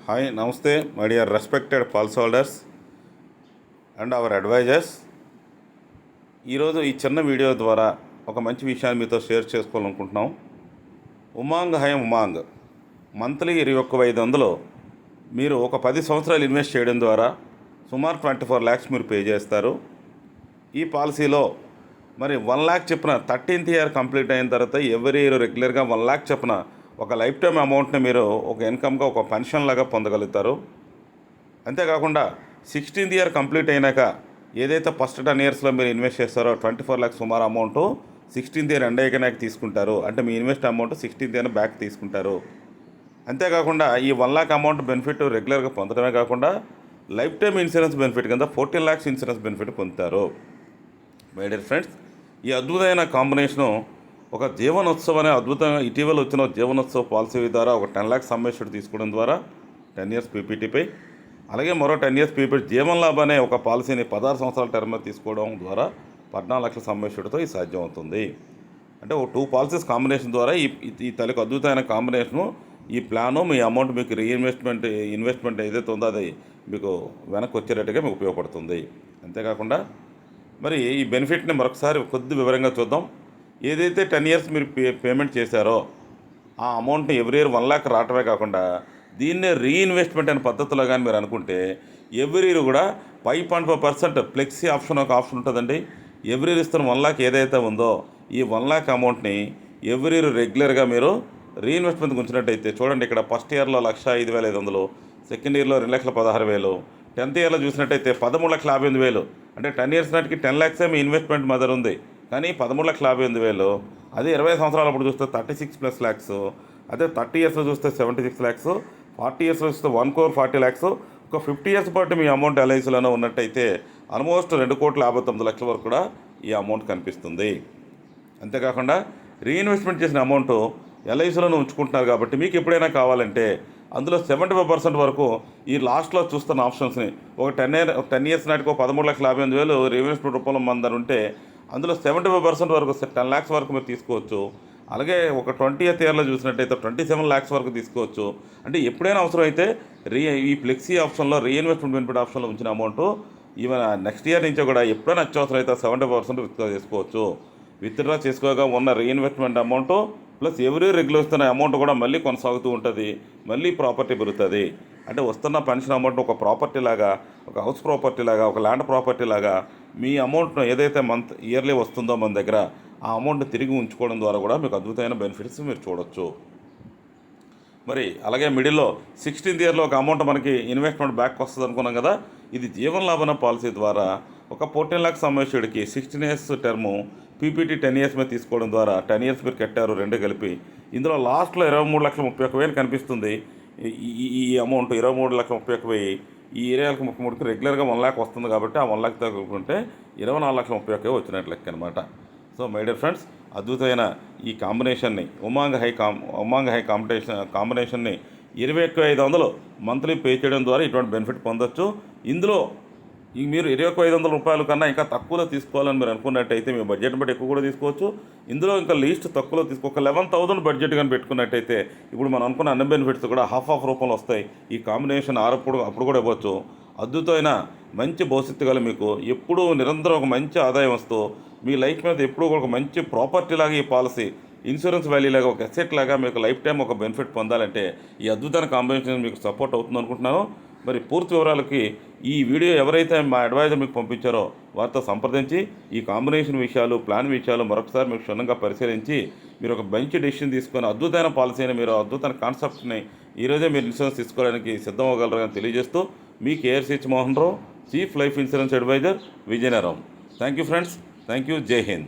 Hi నమస్తే my dear respected policy holders and our advisors. ఈరోజు ఈ చిన్న వీడియో ద్వారా ఒక మంచి విషయాన్ని మీతో షేర్ చేసుకోవాలనుకుంటున్నాం. ఉమాంగ్ హై ఉమాంగ్ మంత్లీ 21,500 మీరు ఒక 10 సంవత్సరాలు ఇన్వెస్ట్ చేయడం ద్వారా సుమారు 24 lakhs మీరు పే చేస్తారు. ఈ పాలసీలో మరి 1 lakh చొప్పున 13th ఇయర్ కంప్లీట్ అయిన తర్వాత ఎవ్రీ ఇయర్ రెగ్యులర్గా 1 lakh చొప్పున ఒక లైఫ్ టైమ్ అమౌంట్ని మీరు ఒక ఇన్కమ్గా ఒక పెన్షన్ లాగా పొందగలుగుతారు. అంతేకాకుండా 16th ఇయర్ కంప్లీట్ అయినాక ఏదైతే ఫస్ట్ 10 yearsలో మీరు ఇన్వెస్ట్ చేస్తారో 24 lakhs సుమారు అమౌంట్ 16th ఇయర్ ఎండ్ అయ్యాక తీసుకుంటారు. అంటే మీ invest amount 16th year back తీసుకుంటారు. అంతేకాకుండా ఈ 1 lakh అమౌంట్ బెనిఫిట్ రెగ్యులర్గా పొందడమే కాకుండా లైఫ్ టైమ్ ఇన్సూరెన్స్ బెనిఫిట్ కింద 14 lakhs ఇన్సూరెన్స్ బెనిఫిట్ పొందుతారు. మై డియర్ ఫ్రెండ్స్, ఈ అద్భుతమైన కాంబినేషను ఒక జీవనోత్సవ్ అనే అద్భుతంగా ఇటీవల వచ్చిన జీవనోత్సవ్ పాలసీ ద్వారా ఒక 10 lakhs సమ్మేషన్ తీసుకోవడం ద్వారా 10 years పీపీటీపై, అలాగే మరో 10 years పీపీటీ జీవన్ లాభ్ అనే ఒక పాలసీని 16 సంవత్సరాల టర్మ్ తీసుకోవడం ద్వారా 14 lakhs సమ్మేషన్తో ఇది సాధ్యమవుతుంది. అంటే ఒక 2 పాలసీస్ కాంబినేషన్ ద్వారా ఈ తలకు అద్భుతమైన కాంబినేషను, ఈ ప్లాను మీ అమౌంట్ మీకు ఇన్వెస్ట్మెంట్ ఏదైతే ఉందో అది మీకు వెనక్కి వచ్చేటట్టుగా మీకు ఉపయోగపడుతుంది. అంతేకాకుండా మరి ఈ బెనిఫిట్ని మరొకసారి కొద్ది వివరంగా చూద్దాం. ఏదైతే 10 years మీరు పేమెంట్ చేశారో ఆ అమౌంట్ని ఎవ్రీ ఇయర్ 1 lakh రావటమే కాకుండా దీన్నే రీఇన్వెస్ట్మెంట్ అనే పద్ధతిలో కానీ మీరు అనుకుంటే ఎవ్రీ ఇయర్ కూడా 5.5% ఫ్లెక్సీ ఆప్షన్ ఒక ఆప్షన్ ఉంటుందండి. ఎవ్రీ ఇయర్ ఇస్తున్న 1 lakh ఏదైతే ఉందో ఈ 1 lakh అమౌంట్ని ఎవ్రీ ఇయర్ రెగ్యులర్గా మీరు రీఇన్వెస్ట్మెంట్ ఉంచినట్టయితే చూడండి, ఇక్కడ ఫస్ట్ ఇయర్లో 1,05,500, సెకండ్ ఇయర్లో 2,16,000, 10th ఇయర్లో చూసినట్టయితే 13,58,000. అంటే 10 years నాటికి 10 lakhs మీ ఇన్వెస్ట్మెంట్ మదర్ ఉంది, కానీ 13,58,000. అదే 20 సంవత్సరాలు అప్పుడు చూస్తే 36+ lakhs, అదే 30 yearsలో చూస్తే 76 lakhs, 40 yearsలో చూస్తే 1,40 lakhs. ఒక 50 years పాటు మీ అమౌంట్ ఎల్ఐసిలోనే ఉన్నట్టయితే ఆల్మోస్ట్ 2,59,00,000 వరకు కూడా ఈ అమౌంట్ కనిపిస్తుంది. అంతేకాకుండా రీఇన్వెస్ట్మెంట్ చేసిన అమౌంట్ ఎల్ఐసిలోనే ఉంచుకుంటున్నారు కాబట్టి మీకు ఎప్పుడైనా కావాలంటే అందులో 75% వరకు ఈ లాస్ట్లో చూస్తున్న ఆప్షన్స్ని ఒక 10 years నాటికి 13,58,000 రీఇన్వెస్ట్మెంట్ రూపంలో మన దగ్గర ఉంటే అందులో 75% వరకు 10 lakhs వరకు మీరు తీసుకోవచ్చు. అలాగే ఒక 20th ఇయర్లో చూసినట్టయితే 27 lakhs వరకు తీసుకోవచ్చు. అంటే ఎప్పుడైనా అవసరం అయితే ఈ ఫ్లెక్సీ ఆప్షన్లో రీఇన్వెస్ట్మెంట్ బెనిఫిట్ ఆప్షన్లో ఉంచిన అమౌంట్ ఈవెన్ నెక్స్ట్ ఇయర్ నుంచి కూడా ఎప్పుడైనా అత్యవసరం అయితే 70% విత్డ్రా చేసుకోవచ్చు. విత్డ్రా చేసుకోగా ఉన్న reinvestment amount plus every regular వస్తున్న అమౌంట్ కూడా మళ్ళీ కొనసాగుతూ ఉంటుంది, మళ్ళీ ప్రాపర్టీ పెరుగుతుంది. అంటే వస్తున్న పెన్షన్ అమౌంట్ ఒక ప్రాపర్టీ లాగా, ఒక హౌస్ ప్రాపర్టీ లాగా, ఒక ల్యాండ్ ప్రాపర్టీ లాగా మీ అమౌంట్ను ఏదైతే ఇయర్లీ వస్తుందో మన దగ్గర ఆ అమౌంట్ తిరిగి ఉంచుకోవడం ద్వారా కూడా మీకు అద్భుతమైన బెనిఫిట్స్ మీరు చూడొచ్చు. మరి అలాగే మిడిల్లో 16th ఇయర్లో ఒక అమౌంట్ మనకి ఇన్వెస్ట్మెంట్ బ్యాక్ వస్తుంది అనుకున్నాం కదా, ఇది జీవన్ లాభన పాలసీ ద్వారా ఒక 14 lakhs సమ్మేషుడికి 16 years term PPT 10 years మీద తీసుకోవడం ద్వారా 10 years మీరు కట్టారు రెండు కలిపి. ఇందులో లాస్ట్లో 23,31,000 కనిపిస్తుంది. ఈ అమౌంట్ 23,31,000 ఈ 20,33కి రెగ్యులర్గా 1 lakh వస్తుంది కాబట్టి ఆ 1 lakh తగ్గుకుంటే 24,31,000 వచ్చినట్లు లెక్క అనమాట. సో మై డియర్ ఫ్రెండ్స్, అద్భుతమైన ఈ కాంబినేషన్ని ఉమాంగ్ హై కాంబినేషన్ని 21,500 మంత్లీ పే చేయడం ద్వారా ఇటువంటి బెనిఫిట్ పొందొచ్చు. ఇందులో మీరు 21,500 రూపాయల కన్నా ఇంకా తక్కువలో తీసుకోవాలని మీరు అనుకున్నట్టయితే మీ బడ్జెట్ బట్టి ఎక్కువ కూడా తీసుకోవచ్చు. ఇందులో ఇంకా లీస్ట్ తక్కువలో ఒక 11,000 బడ్జెట్ కానీ పెట్టుకున్నట్టయితే ఇప్పుడు మనం అనుకున్న అన్ని బెనిఫిట్స్ కూడా హాఫ్ రూపంలో వస్తాయి. ఈ కాంబినేషన్ అప్పుడు కూడా ఇవ్వచ్చు. అద్భుతమైన మంచి భవిష్యత్తు గల మీకు ఎప్పుడూ నిరంతరం ఒక మంచి ఆదాయం వస్తూ మీ లైఫ్ మీద ఎప్పుడూ ఒక మంచి ప్రాపర్టీ లాగా ఈ పాలసీ ఇన్సూరెన్స్ వాల్యూ లాగా ఒక అసెట్ లాగా మీకు లైఫ్ టైం ఒక బెనిఫిట్ పొందాలంటే ఈ అద్భుతమైన కాంబినేషన్ మీకు సపోర్ట్ అవుతుంది అనుకుంటున్నాను. మరి పూర్తి వివరాలకి ఈ వీడియో ఎవరైతే మా అడ్వైజర్ మీకు పంపించారో వారితో సంప్రదించి ఈ కాంబినేషన్ విషయాలు, ప్లాన్ విషయాలు మరొకసారి మీకు క్షుణ్ణంగా పరిశీలించి మీరు ఒక మంచి డెసిషన్ తీసుకొని అద్భుతమైన పాలసీని, మీరు అద్భుతమైన కాన్సెప్ట్ని ఈరోజే మీరు ఇన్సూరెన్స్ తీసుకోవడానికి సిద్ధం అవ్వగలరని తెలియజేస్తూ మీ KRCH Mohan Rao, chief life insurance advisor, Vizianagaram. Thank you friends, thank you. జై హింద్.